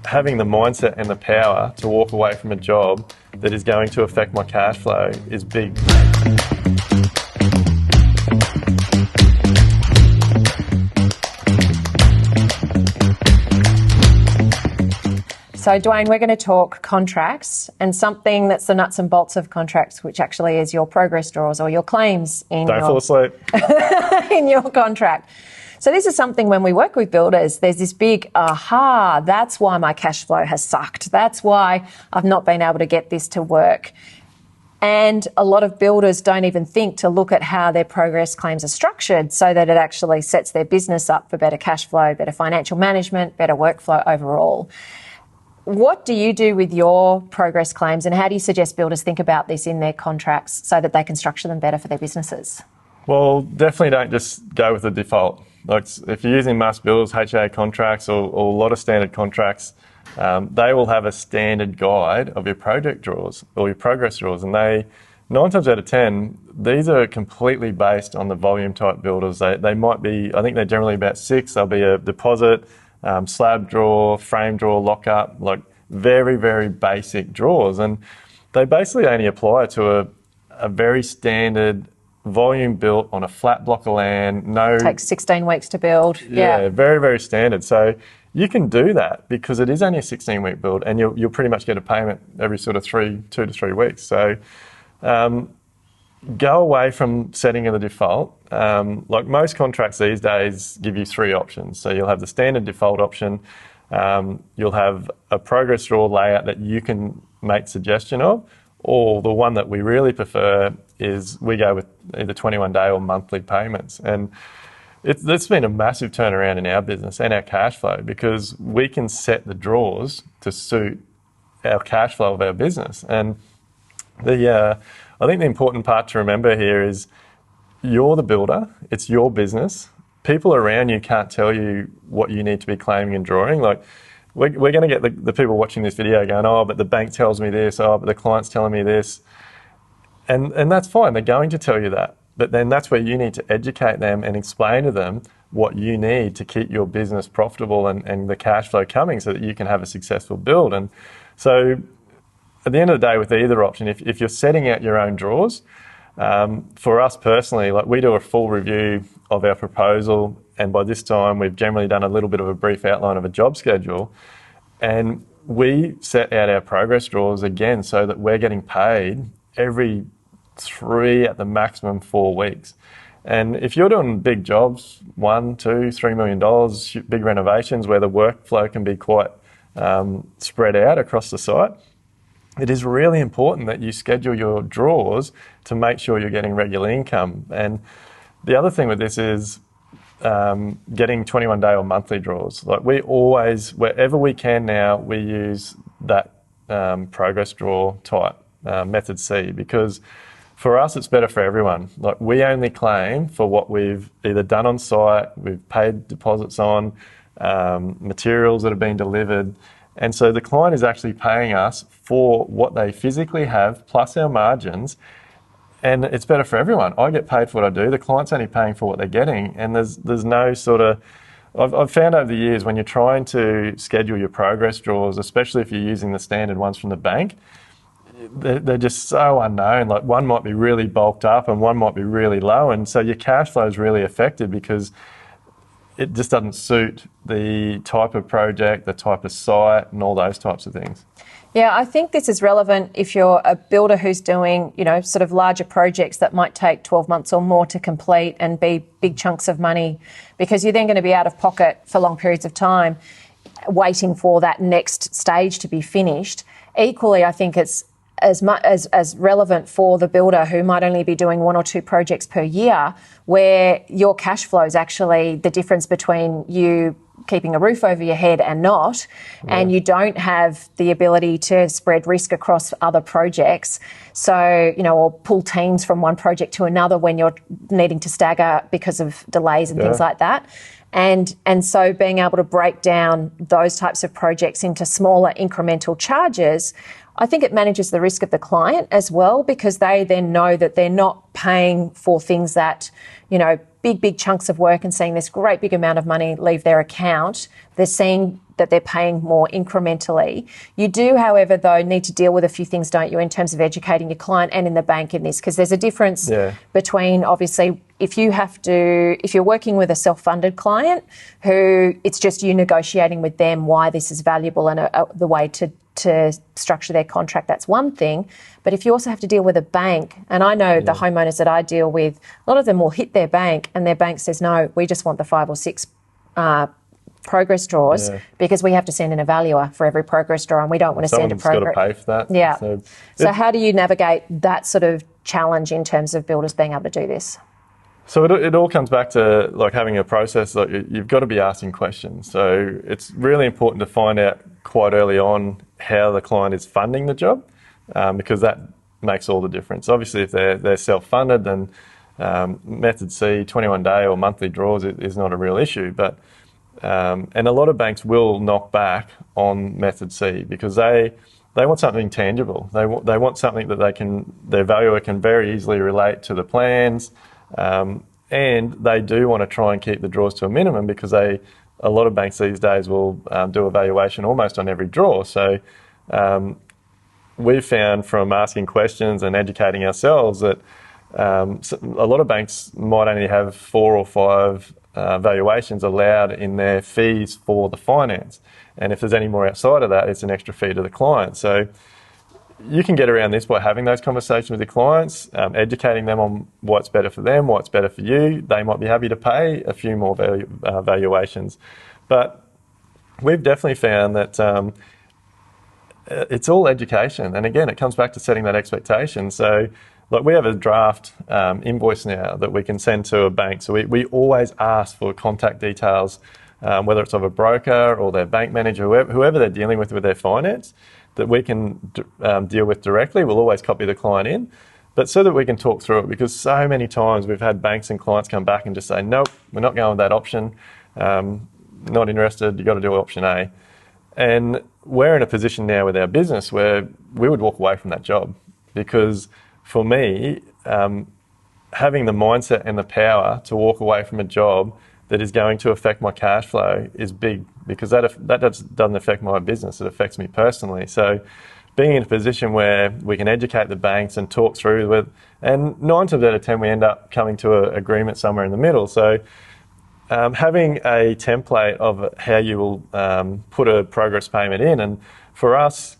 having the mindset and the power to walk away from a job that is going to affect my cash flow is big. So, Duayne, we're going to talk contracts and something that's the nuts and bolts of contracts, which actually is your progress draws or your claims in fall asleep. in your contract. So this is something when we work with builders, there's this big, that's why my cash flow has sucked. That's why I've not been able to get this to work. And a lot of builders don't even think to look at how their progress claims are structured so that it actually sets their business up for better cash flow, better financial management, better workflow overall. What do you do with your progress claims, and how do you suggest builders think about this in their contracts so that they can structure them better for their businesses? Well, definitely don't just go with the default. Like if you're using mass builders, HA contracts, or a lot of standard contracts, they will have a standard guide of your project draws or your progress draws, and 9 times out of 10, these are completely based on the volume type builders. They might be, I think they're generally about 6. There'll be a deposit, slab draw, frame draw, lockup, like very, very basic draws. And they basically only apply to a very standard volume built on a flat block of land. Takes 16 weeks to build. Yeah, very, very standard. So you can do that because it is only a 16-week build, and you'll pretty much get a payment every sort of 2 to 3 weeks. So go away from setting in the default. Like most contracts these days give you 3 options. So you'll have the standard default option, you'll have a progress draw layout that you can make suggestion of, or the one that we really prefer is we go with either 21-day or monthly payments. And it's been a massive turnaround in our business and our cash flow because we can set the draws to suit our cash flow of our business. And I think the important part to remember here is you're the builder, it's your business. People around you can't tell you what you need to be claiming and drawing. Like we're going to get the people watching this video going, oh, but the bank tells me this, oh, but the client's telling me this. And that's fine, they're going to tell you that. But then that's where you need to educate them and explain to them what you need to keep your business profitable and the cash flow coming so that you can have a successful build. And so at the end of the day, with either option, if you're setting out your own draws, for us personally, like we do a full review of our proposal, and by this time we've generally done a little bit of a brief outline of a job schedule, and we set out our progress draws again so that we're getting paid every 3 at the maximum 4 weeks. And if you're doing big jobs, $1, $2, $3 million, big renovations where the workflow can be quite spread out across the site, it is really important that you schedule your draws to make sure you're getting regular income. And the other thing with this is getting 21-day or monthly draws. Like we always, wherever we can now, we use that progress draw type, method C, because for us, it's better for everyone. Like we only claim for what we've either done on site, we've paid deposits on, materials that have been delivered. And so the client is actually paying us for what they physically have, plus our margins, and it's better for everyone. I get paid for what I do. The client's only paying for what they're getting, and there's no sort of... I've found over the years when you're trying to schedule your progress draws, especially if you're using the standard ones from the bank, they're just so unknown. Like one might be really bulked up and one might be really low, and so your cash flow is really affected because it just doesn't suit the type of project, the type of site, and all those types of things. Yeah, I think this is relevant if you're a builder who's doing, sort of larger projects that might take 12 months or more to complete and be big chunks of money, because you're then going to be out of pocket for long periods of time waiting for that next stage to be finished. Equally, I think it's as relevant for the builder who might only be doing 1 or 2 projects per year, where your cash flow is actually the difference between you keeping a roof over your head and not, and you don't have the ability to spread risk across other projects. So, or pull teams from one project to another when you're needing to stagger because of delays and things like that. And so being able to break down those types of projects into smaller incremental charges, I think it manages the risk of the client as well, because they then know that they're not paying for things that, big chunks of work and seeing this great big amount of money leave their account. They're seeing that they're paying more incrementally. You do, however, though, need to deal with a few things, don't you, in terms of educating your client and in the bank in this, because there's a difference between, obviously, if you're working with a self-funded client who it's just you negotiating with them why this is valuable and the way to structure their contract, that's one thing. But if you also have to deal with a bank, and I know the homeowners that I deal with, a lot of them will hit their bank and their bank says, no, we just want the 5 or 6 progress draws because we have to send in a valuer for every progress draw and we don't want to send a progress. Someone's got to pay for that. Yeah. So how do you navigate that sort of challenge in terms of builders being able to do this? So it all comes back to like having a process. Like you've got to be asking questions. So it's really important to find out quite early on how the client is funding the job, because that makes all the difference. Obviously, if they're self-funded, then Method C, 21-day or monthly draws is not a real issue. But and a lot of banks will knock back on Method C because they want something tangible. They want something that their valuer can very easily relate to the plans. And they do want to try and keep the draws to a minimum because a lot of banks these days will do a valuation almost on every draw. So we've found from asking questions and educating ourselves that a lot of banks might only have 4 or 5 valuations allowed in their fees for the finance. And if there's any more outside of that, it's an extra fee to the client. So you can get around this by having those conversations with your clients, educating them on what's better for them, what's better for you. They might be happy to pay a few more valuations. But we've definitely found that it's all education. And again, it comes back to setting that expectation. So like we have a draft invoice now that we can send to a bank. So we always ask for contact details, whether it's of a broker or their bank manager, whoever they're dealing with their finance, that we can deal with directly. We'll always copy the client in, but so that we can talk through it, because so many times we've had banks and clients come back and just say, nope, we're not going with that option, not interested, you've got to do option A. And we're in a position now with our business where we would walk away from that job, because for me, having the mindset and the power to walk away from a job that is going to affect my cash flow is big, because that doesn't affect my business, it affects me personally. So being in a position where we can educate the banks and talk through with, and 9 times out of 10 we end up coming to an agreement somewhere in the middle. So having a template of how you will put a progress payment in, and for us,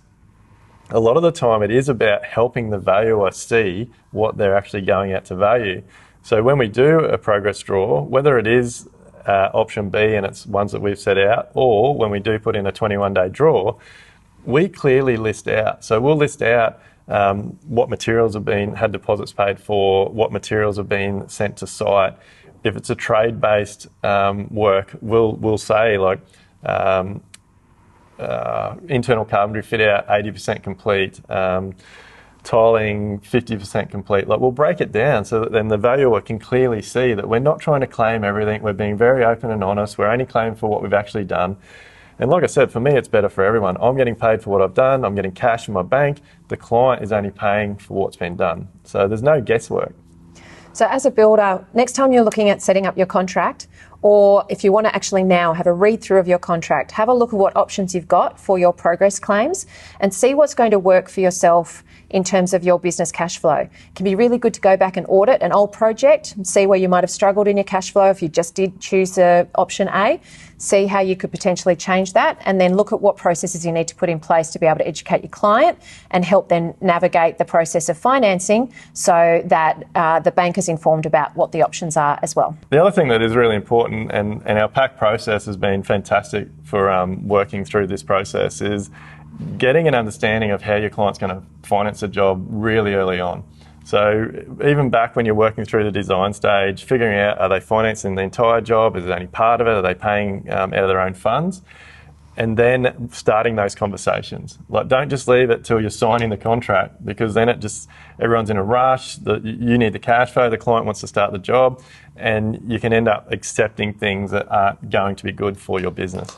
a lot of the time it is about helping the valuer see what they're actually going out to value. So when we do a progress draw, whether it is option B and it's ones that we've set out, or when we do put in a 21-day draw, we clearly list out. So we'll list out what materials have had deposits paid for, what materials have been sent to site. If it's a trade-based work, we'll say like internal carpentry fit out 80% complete, tiling 50% complete. Like we'll break it down so that then the valuer can clearly see that we're not trying to claim everything. We're being very open and honest. We're only claiming for what we've actually done. And like I said, for me, it's better for everyone. I'm getting paid for what I've done. I'm getting cash in my bank. The client is only paying for what's been done. So there's no guesswork. So as a builder, next time you're looking at setting up your contract, or if you want to actually now have a read through of your contract, have a look at what options you've got for your progress claims and see what's going to work for yourself in terms of your business cash flow. It can be really good to go back and audit an old project and see where you might have struggled in your cash flow if you just did choose option A, see how you could potentially change that, and then look at what processes you need to put in place to be able to educate your client and help them navigate the process of financing so that the bank is informed about what the options are as well. The other thing that is really important, and our PAC process has been fantastic for working through this process, is getting an understanding of how your client's going to finance a job really early on. So even back when you're working through the design stage, figuring out, are they financing the entire job? Is it only part of it? Are they paying out of their own funds? And then starting those conversations. Like, don't just leave it till you're signing the contract, because then everyone's in a rush. You need the cash flow, the client wants to start the job, and you can end up accepting things that aren't going to be good for your business.